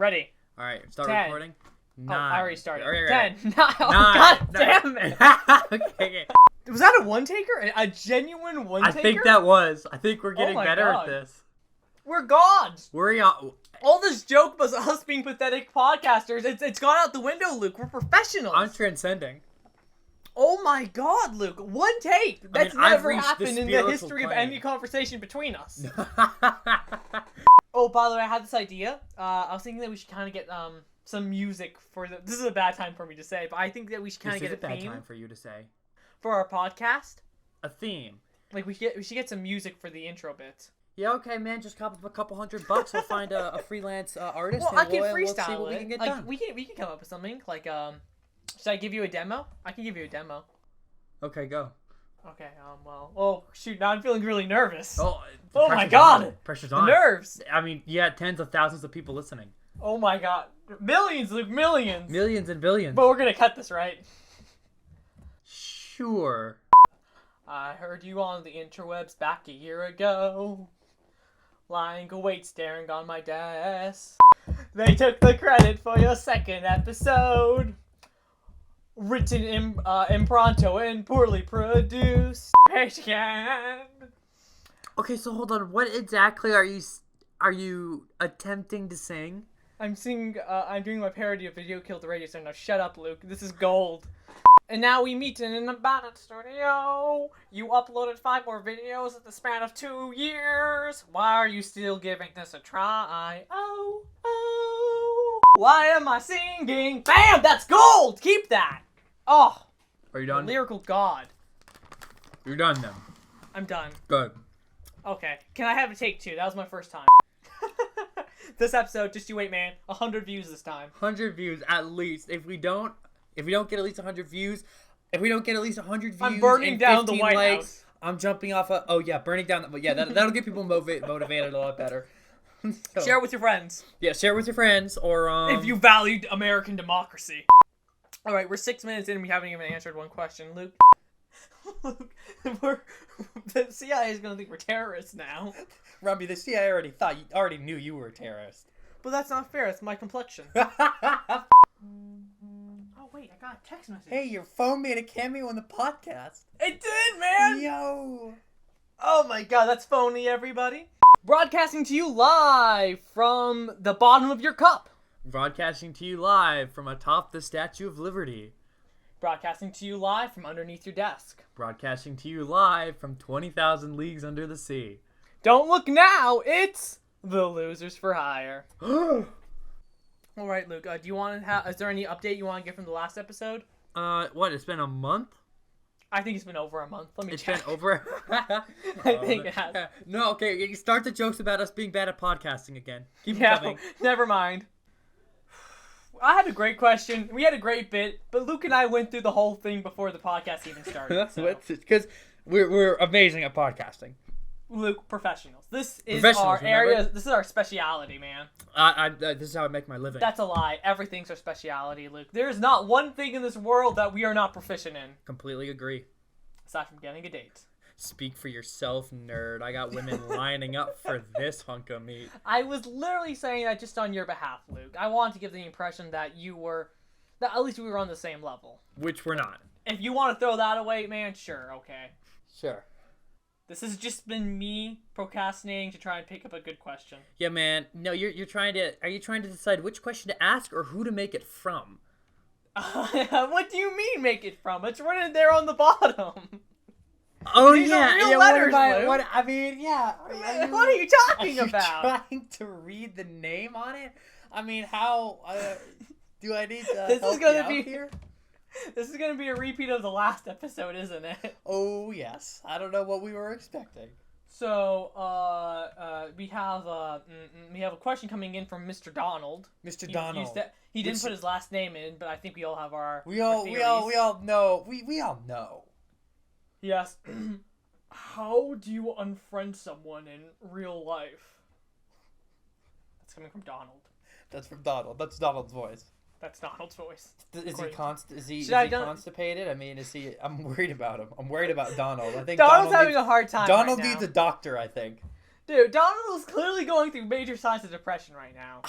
Ready. All right, start 10. recording. 9. Oh, I already started. All right, 10. 9. Oh, 9. God damn it. Okay. Was that a one-taker? A genuine one-taker? I think that was. I think we're getting better God. at this. We're gods. We're all this joke was us being pathetic podcasters. It's gone out the window, Luke. We're professionals. I'm transcending. Oh my God, Luke. One take. That's never happened in the history of any conversation between us. Oh, by the way, I had this idea. I was thinking that we should kind of get some music for the... This is a bad time for me to say, but I think that we should kind of get a theme. This is a bad time for you to say. For our podcast. A theme. Like, we should get some music for the intro bit. Yeah, okay, man. Just cop up a couple $100. We'll find a freelance artist. Well, I can freestyle we'll see what we can get done. We can come up with something. Like, should I give you a demo? I can give you a demo. Okay, go. Okay, well, oh, shoot, now I'm feeling really nervous. Oh my God. Pressure's on. The nerves. I mean, yeah, tens of thousands of people listening. Oh my God. Millions, Luke, millions. Millions and billions. But we're gonna cut this, right? Sure. I heard you on the interwebs back a year ago. Lying awake, staring on my desk. They took the credit for your second episode. Written impronto and poorly produced. Again. Okay, so hold on. What exactly are you attempting to sing? I'm doing my parody of Video Killed the Radio Star. Now shut up, Luke. This is gold. And now we meet in an abandoned studio. You uploaded 5 more videos in the span of 2 years. Why are you still giving this a try? Oh. Why am I singing? Bam! That's gold! Keep that! Oh. Are you done? Lyrical god. You're done then. I'm done. Good. Okay. Can I have a take 2? That was my first time. This episode, just you wait, man. 100 views this time. 100 views at least. If we don't get at least 100 views, I'm burning down the White House. I'm jumping off a... Oh, yeah, burning down... Yeah, that'll get people motivated a lot better. So, share it with your friends. Yeah, share it with your friends, or... If you valued American democracy. All right, we're 6 minutes in and we haven't even answered one question. Luke, the CIA is going to think we're terrorists now. Ramy, the CIA already knew you were a terrorist. But that's not fair. It's my complexion. Oh, wait, I got a text message. Hey, your phone made a cameo on the podcast. It did, man! Yo! Oh my God, that's phony, everybody. Broadcasting to you live from the bottom of your cup. Broadcasting to you live from atop the Statue of Liberty. Broadcasting to you live from underneath your desk. Broadcasting to you live from 20,000 leagues under the sea. Don't look now, it's the Losers for Hire. All right, Luke. Do you want to is there any update you want to get from the last episode? What? It's been a month? I think it's been over a month. Let me check. It's been over. I think it has. No, okay. Start the jokes about us being bad at podcasting again. Keep coming. Never mind. I had a great question. We had a great bit, but Luke and I went through the whole thing before the podcast even started. Because we're amazing at podcasting. Luke, professionals. This is our area. This is our speciality, man. This is how I make my living. That's a lie. Everything's our speciality, Luke. There is not one thing in this world that we are not proficient in. Completely agree. Aside from getting a date. Speak for yourself, nerd. I got women lining up for this hunk of meat. I was literally saying that just on your behalf, Luke. I wanted to give the impression that that at least we were on the same level. Which we're not. If you want to throw that away, man, sure, okay. Sure. This has just been me procrastinating to try and pick up a good question. Yeah, man. No, you're trying to... Are you trying to decide which question to ask or who to make it from? What do you mean make it from? It's written there on the bottom. Oh, These are real letters, Luke. What are you talking about? Trying to read the name on it? I mean, how... do I need to this help is gonna you out be here? This is going to be a repeat of the last episode, isn't it? Oh, yes. I don't know what we were expecting. So, we have a question coming in from Mr. Donald. Mr. Donald. He didn't put his last name in, but I think we all have our We all know. We all know. Yes. How do you unfriend someone in real life? That's coming from Donald. That's from Donald. That's Donald's voice. That's Donald's voice. Is he constipated? I mean, I'm worried about him. I'm worried about Donald. I think Donald's having a hard time. Donald needs a doctor, I think. Dude, Donald is clearly going through major signs of depression right now.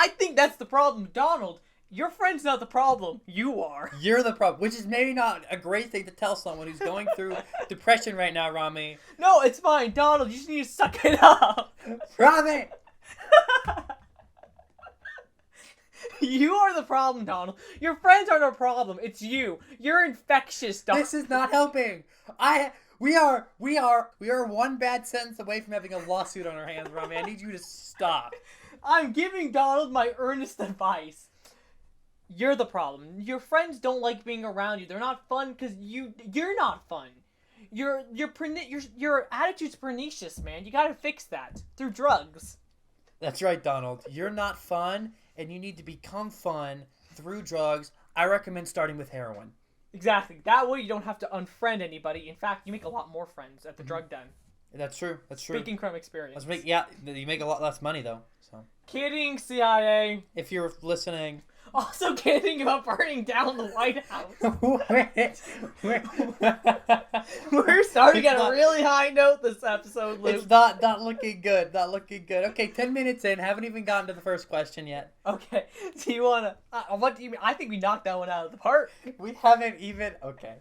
I think that's the problem, Donald. Your friend's not the problem. You are. You're the problem, which is maybe not a great thing to tell someone who's going through depression right now, Ramy. No, it's fine, Donald. You just need to suck it up. Ramy! You are the problem, Donald. Your friends aren't a problem. It's you. You're infectious, Donald. This is not helping. We are one bad sentence away from having a lawsuit on our hands, Ramy. I need you to stop. I'm giving Donald my earnest advice. You're the problem. Your friends don't like being around you. They're not fun because you're not fun. Your attitude's pernicious, man. You gotta fix that through drugs. That's right, Donald. You're not fun, and you need to become fun through drugs. I recommend starting with heroin. Exactly. That way you don't have to unfriend anybody. In fact, you make a lot more friends at the drug den. That's true. That's true. Speaking from experience. You make a lot less money though. So. Kidding, CIA. If you're listening. Also kidding about burning down the White House. We're starting at a really high note this episode, Luke. It's not looking good. Not looking good. Okay, 10 minutes in. Haven't even gotten to the first question yet. Okay. Do you want to... what do you mean? I think we knocked that one out of the park. We haven't even... Okay.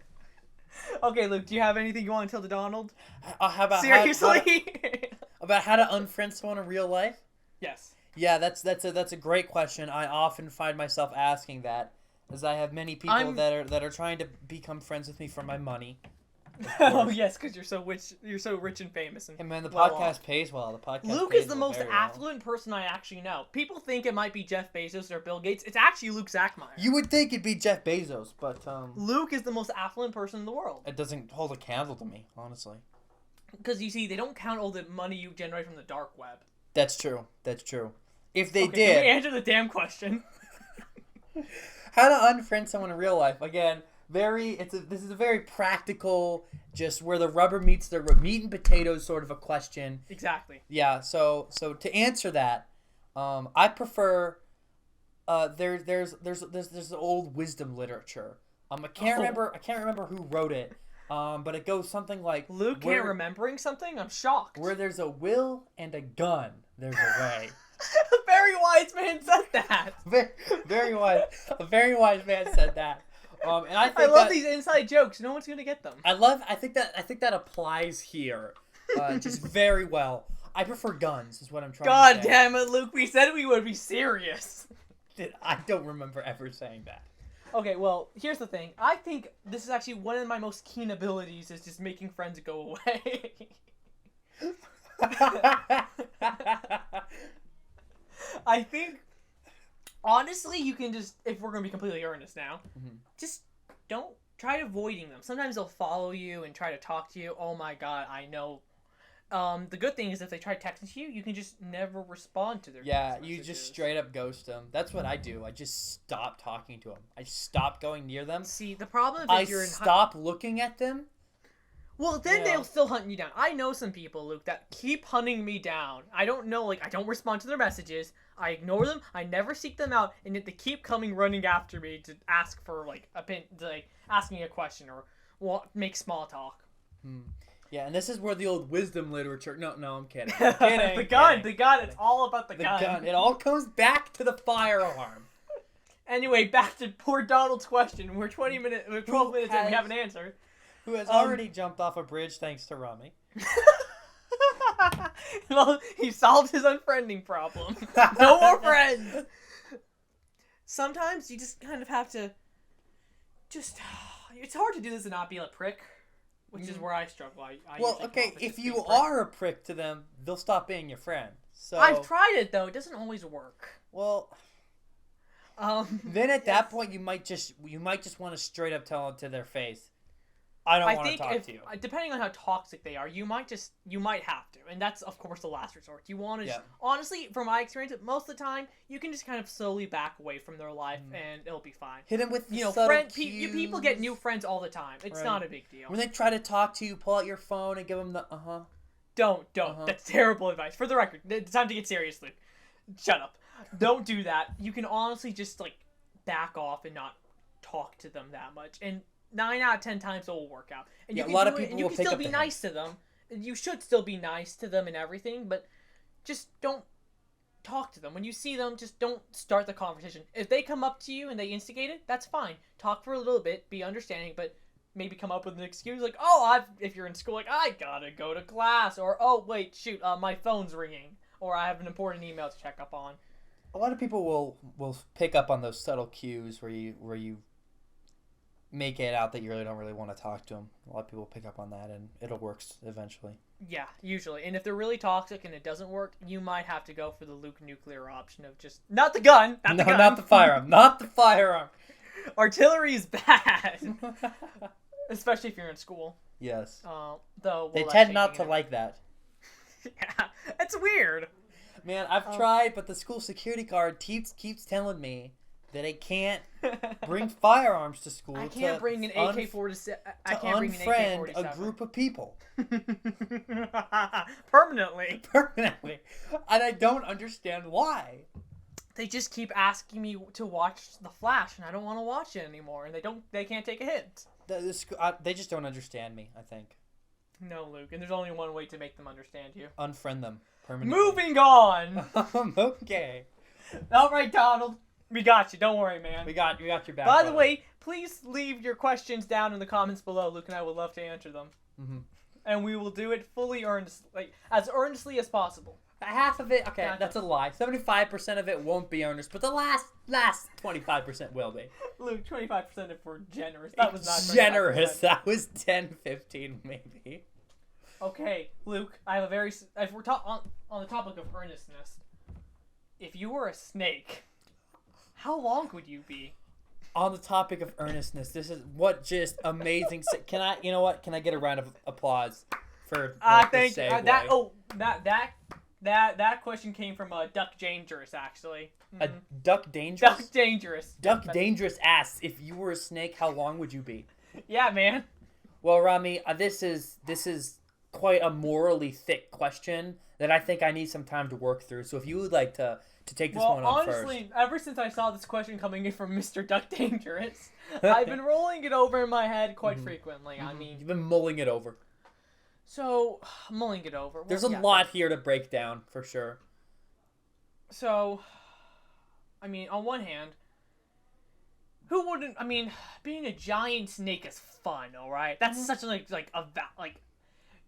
Okay, Luke, do you have anything you want to tell to Donald? How about Seriously? About how to unfriend someone in real life? Yes. Yeah, that's a great question. I often find myself asking that, as I have many people that are trying to become friends with me for my money. Oh yes, because you're so rich and famous. And man, the podcast pays well. The podcast. Luke pays is the most affluent person I actually know. People think it might be Jeff Bezos or Bill Gates. It's actually Luke Zachmeyer. You would think it'd be Jeff Bezos, but Luke is the most affluent person in the world. It doesn't hold a candle to me, honestly. Because you see, they don't count all the money you generate from the dark web. That's true. That's true. If they did, can we answer the damn question? How to unfriend someone in real life? Again, this is a very practical, just where the rubber meets the meat and potatoes sort of a question. Exactly. Yeah. So to answer that, I prefer. There's old wisdom literature. I can't remember who wrote it. But it goes something like Luke can't remembering something. I'm shocked. Where there's a will and a gun, there's a way. A very wise man said that. Very wise. A very wise man said that. And I love these inside jokes. No one's gonna get them. I think that applies here, just very well. I prefer guns, is what I'm trying to say. God damn it, Luke! We said we would be serious. I don't remember ever saying that. Okay, well, here's the thing. I think this is actually one of my most keen abilities is just making friends go away. I think, honestly, you can just, if we're going to be completely earnest now, just don't try avoiding them. Sometimes they'll follow you and try to talk to you. Oh my god, I know. The good thing is if they try texting to you, you can just never respond to their text you messages. just straight up ghost them. That's what I do. I just stop talking to them. I stop going near them. See, the problem is I stop looking at them. Well, then they'll still hunt you down. I know some people, Luke, that keep hunting me down. I don't know, I don't respond to their messages. I ignore them. I never seek them out, and yet they keep running after me to ask for, ask me a question or make small talk. Yeah, and this is where the old wisdom literature... No, I'm kidding. I'm kidding. The gun. It's all about the gun. It all comes back to the firearm. Anyway, back to poor Donald's question. We're 12 minutes in, we haven't answered. Who has already jumped off a bridge thanks to Ramy. Well, he solved his unfriending problem. No more friends! Sometimes you just kind of have to... It's hard to do this and not be a prick. Which is where I struggle. If you are a prick to them, they'll stop being your friend. So I've tried it, though. It doesn't always work. Well... then at that point, you might just want to straight up tell them to their face, I don't want to talk to you. Depending on how toxic they are, you might have to, and that's of course the last resort. You want to honestly, from my experience, most of the time you can just kind of slowly back away from their life, and it'll be fine. Hit them with people get new friends all the time. It's not a big deal. When they try to talk to you, pull out your phone and give them the Don't. That's terrible advice. For the record, it's time to get serious, Luke. Shut up. Don't do that. You can honestly just back off and not talk to them that much, and 9 out of 10 times it will work out. And you can a lot of people will still be nice to them. You should still be nice to them and everything, but just don't talk to them. When you see them, just don't start the conversation. If they come up to you and they instigate it, that's fine. Talk for a little bit, be understanding, but maybe come up with an excuse like, oh, if you're in school, like, I gotta go to class, or, oh, wait, shoot, my phone's ringing, or I have an important email to check up on. A lot of people will pick up on those subtle cues where you make it out that you really don't really want to talk to them. A lot of people pick up on that, and it'll work eventually. Yeah, usually. And if they're really toxic and it doesn't work, you might have to go for the Luke nuclear option of just, not the gun, not the gun. Not the firearm, not the firearm. Artillery is bad. Especially if you're in school. Yes. Though they tend not to like that. Yeah, it's weird. Man, I've tried, but the school security guard keeps telling me that I can't bring firearms to school. I can't bring an AK-47. I can't bring an unfriend AK-47. a group of people. Permanently. Permanently. And I don't understand why. They just keep asking me to watch The Flash, and I don't want to watch it anymore. And they can't take a hint. They just don't understand me, I think. No, Luke, and there's only one way to make them understand you. Unfriend them permanently. Moving on! Okay. All right, Donald. We got you. Don't worry, man. We got your back. By the way, please leave your questions down in the comments below. Luke and I would love to answer them. Mm-hmm. And we will do it fully as earnestly as possible. Half of it, okay, that's a lie. 75% of it won't be earnest, but the last 25% will be. Luke, 25% if we're generous. That was not generous. That was 10, 15 maybe. Okay, Luke, I have a very... If we're on the topic of earnestness, if you were a snake, how long would you be? On the topic of earnestness, this is what just amazing... Can I, you know what? Can I get a round of applause for thank you. That question came from Duck Dangerous, actually. Mm-hmm. A Duck Dangerous? Duck Dangerous. Duck Dangerous asks, if you were a snake, how long would you be? Yeah, man. Well, Ramy, this is quite a morally thick question that I think I need some time to work through. So if you would like to take this one on first. Honestly, ever since I saw this question coming in from Mr. Duck Dangerous, I've been rolling it over in my head quite frequently. I mean, you've been mulling it over. So, mulling it over. There's a lot here to break down, for sure. So, I mean, on one hand, who wouldn't? I mean, being a giant snake is fun, all right? That's such a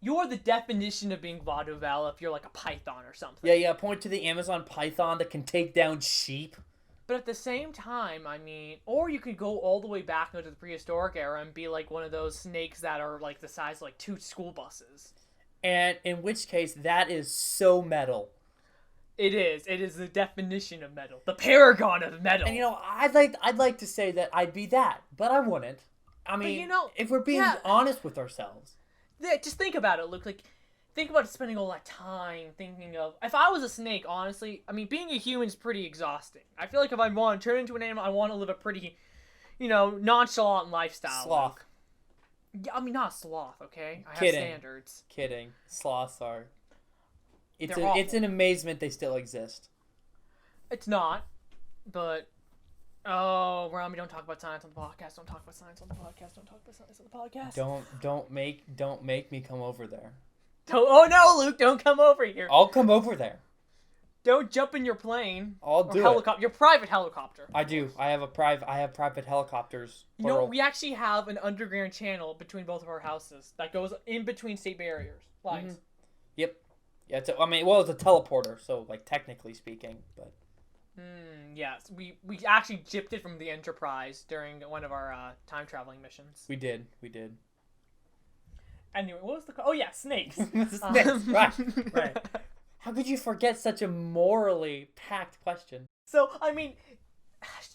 you're the definition of being vaudeville if you're like a python or something. Yeah. Point to the Amazon python that can take down sheep. But at the same time, I mean, or you could go all the way back into the prehistoric era and be like one of those snakes that are like the size of like 2 school buses. And in which case, that is so metal. It is. It is the definition of metal. The paragon of metal. And you know, I'd like to say that I'd be that, but I wouldn't. I mean, but, you know, if we're being honest with ourselves. Yeah, just think about it, Luke. Like, think about spending all that time thinking of... If I was a snake, honestly, I mean, being a human is pretty exhausting. I feel like if I want to turn into an animal, I want to live a pretty, nonchalant lifestyle. Sloth. Luke. Yeah, I mean, not sloth, okay? I have standards. Kidding. Sloths are... It's an amazement they still exist. It's not, but... Oh, Ramy, don't talk about science on the podcast. Don't talk about science on the podcast. Don't talk about science on the podcast. Don't make me come over there. Oh no, Luke! Don't come over here. I'll come over there. Don't jump in your plane. I'll do it. Your private helicopter. I do. I have private helicopters. Plural. You know, we actually have an underground channel between both of our houses that goes in between state barriers. Lines. Mm-hmm. Yep. Yeah. It's a teleporter. So, like, technically speaking, but. Yes, we actually gypped it from the Enterprise during one of our time traveling missions. We did. Anyway, what was the... Oh, yeah, snakes. Snakes, right. How could you forget such a morally packed question? So, I mean,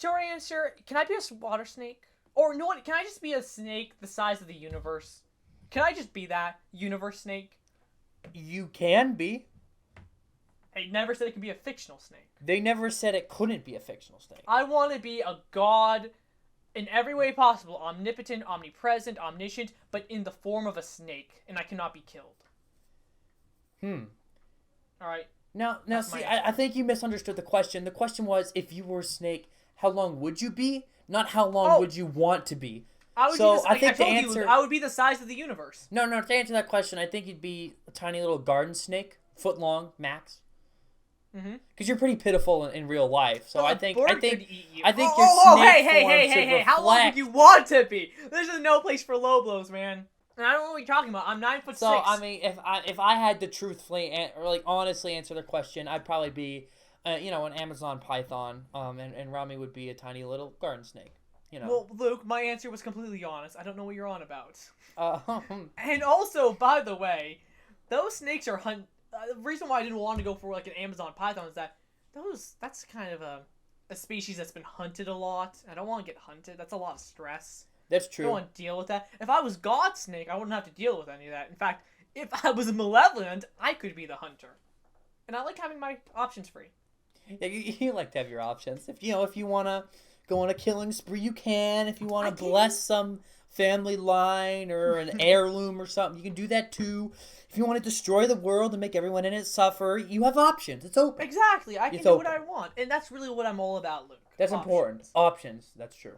short answer, can I be a water snake? Or, you know what, can I just be a snake the size of the universe? Can I just be that universe snake? You can be. They never said it could be a fictional snake. They never said it couldn't be a fictional snake. I want to be a god in every way possible. Omnipotent, omnipresent, omniscient, but in the form of a snake. And I cannot be killed. Alright. Now see, I think you misunderstood the question. The question was, if you were a snake, how long would you be? Not how long would you want to be. I would be the size of the universe. No, to answer that question, I think you'd be a tiny little garden snake. Foot long, max. Mm-hmm. Because you're pretty pitiful in real life. So I think could eat you. I think your snake form how long would you want to be? There's no place for low blows, man. And I don't know what you're talking about. I'm 9'6". So I mean, if I had to truthfully or like honestly answer the question, I'd probably be, an Amazon python. And Ramy would be a tiny little garden snake. Well, Luke, my answer was completely honest. I don't know what you're on about. And also, by the way, those snakes are the reason why I didn't want to go for like an Amazon python is that that's kind of a species that's been hunted a lot. I don't want to get hunted. That's a lot of stress. That's true. I don't want to deal with that. If I was God Snake, I wouldn't have to deal with any of that. In fact, if I was malevolent, I could be the hunter. And I like having my options free. Yeah, you like to have your options. If you want to go on a killing spree, you can. If you want to bless some family line or an heirloom or something, you can do that too. If you want to destroy the world and make everyone in it suffer, you have options. It's open. Exactly. I can do what I want. And that's really what I'm all about, Luke. That's important. Options. That's true.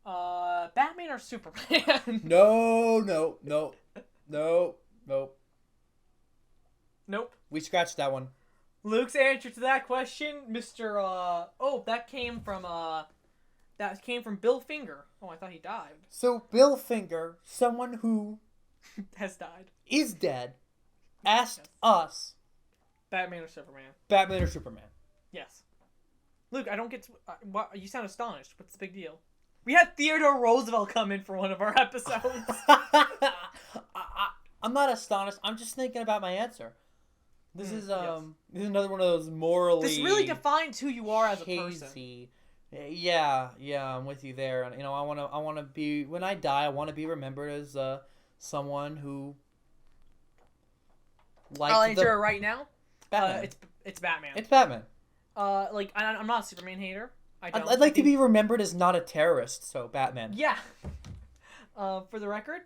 Batman or Superman? No. Nope. We scratched that one. Luke's answer to that question, Mr. that came from Bill Finger. Oh, I thought he died. So Bill Finger, someone who has died, is dead, asked us, Batman or Superman? Batman or Superman? Yes. Luke, I don't get to... you sound astonished. What's the big deal? We had Theodore Roosevelt come in for one of our episodes. I'm not astonished. I'm just thinking about my answer. This is another one of those morally... This really defines who you are as a person. Yeah, I'm with you there. And I want to be, when I die, I want to be remembered as someone who I'll answer it right now. Batman. It's Batman. It's Batman. I'm not a Superman hater. I'd like to be remembered as not a terrorist, so Batman. Yeah. For the record,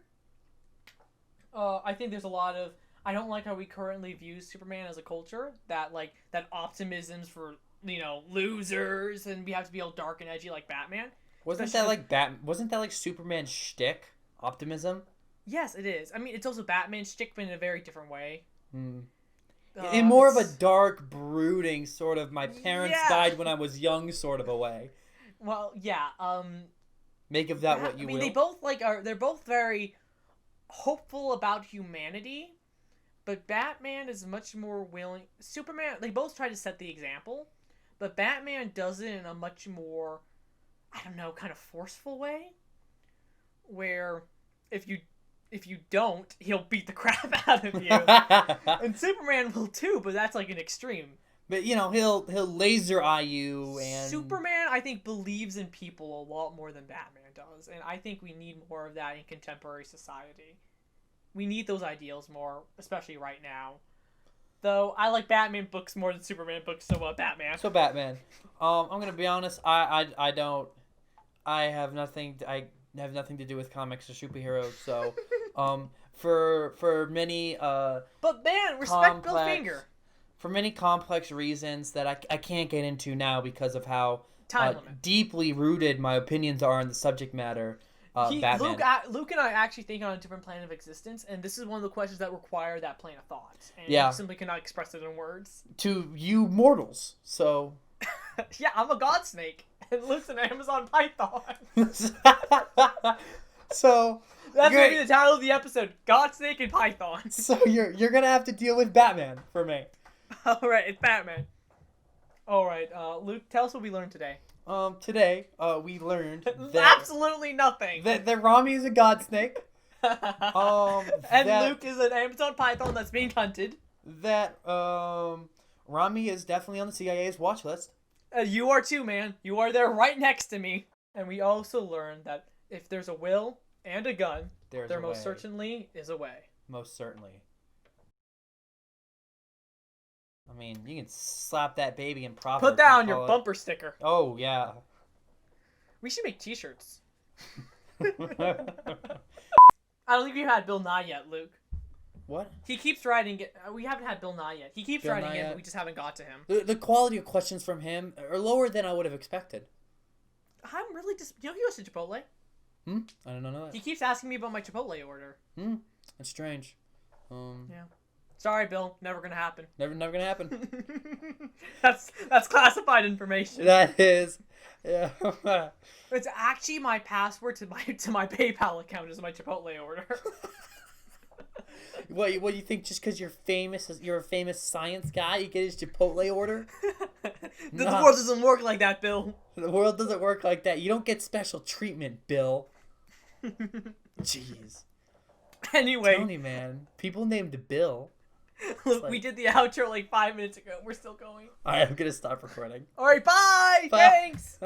I think there's a lot of... I don't like how we currently view Superman as a culture. That optimism's for, losers, and we have to be all dark and edgy like Batman. Wasn't that like Superman's shtick? Optimism? Yes, it is. I mean, it's also Batman's shtick, but in a very different way. In more of a dark, brooding sort of, my parents died when I was young sort of a way. Well, yeah. Make of that what you will. They both they're both very hopeful about humanity, but Batman is much more willing. Superman, they both try to set the example, but Batman does it in a much more, I don't know, kind of forceful way, where if you don't, he'll beat the crap out of you. And Superman will too, but that's like an extreme. But he'll laser eye you, and Superman, I think, believes in people a lot more than Batman does, and I think we need more of that in contemporary society. We need those ideals more, especially right now. Though I like Batman books more than Superman books, so Batman. So Batman. I'm gonna be honest. I don't. I have nothing to do with comics or superheroes. So, for many But man, respect Bill Finger. For many complex reasons that I can't get into now because of how deeply rooted my opinions are in the subject matter. Batman. Luke and I actually think on a different plane of existence, and this is one of the questions that require that plane of thought. And we simply cannot express it in words. To you mortals, so... Yeah, I'm a god snake, and Luke's an Amazon python. So... That's going to be the title of the episode, God Snake and Python. So you're going to have to deal with Batman for me. Alright, it's Batman. Alright, Luke, tell us what we learned today. Today, we learned that... Absolutely nothing! That Ramy is a god snake. Luke is an Amazon python that's being hunted. That, Ramy is definitely on the CIA's watch list. You are too, man. You are there right next to me. And we also learned that if there's a will and a gun, there most certainly is a way. Most certainly. I mean, you can slap that baby in profit. Put that on your bumper sticker. Oh, yeah. We should make t-shirts. I don't think we've had Bill Nye yet, Luke. What? He keeps writing it. We haven't had Bill Nye yet. He keeps writing in, but we just haven't got to him. The quality of questions from him are lower than I would have expected. I'm really he goes to Chipotle. I don't know that. He keeps asking me about my Chipotle order. That's strange. Yeah. Sorry, Bill. Never gonna happen. Never gonna happen. That's classified information. That is. Yeah. It's actually my password to my PayPal account is my Chipotle order. What do you think? Just because you're a famous science guy, you get his Chipotle order? The world doesn't work like that, Bill. The world doesn't work like that. You don't get special treatment, Bill. Jeez. Anyway, Tony, man, people named Bill. Look, we did the outro like 5 minutes ago. We're still going. All right, I'm gonna stop recording. All right, bye. Bye. Thanks.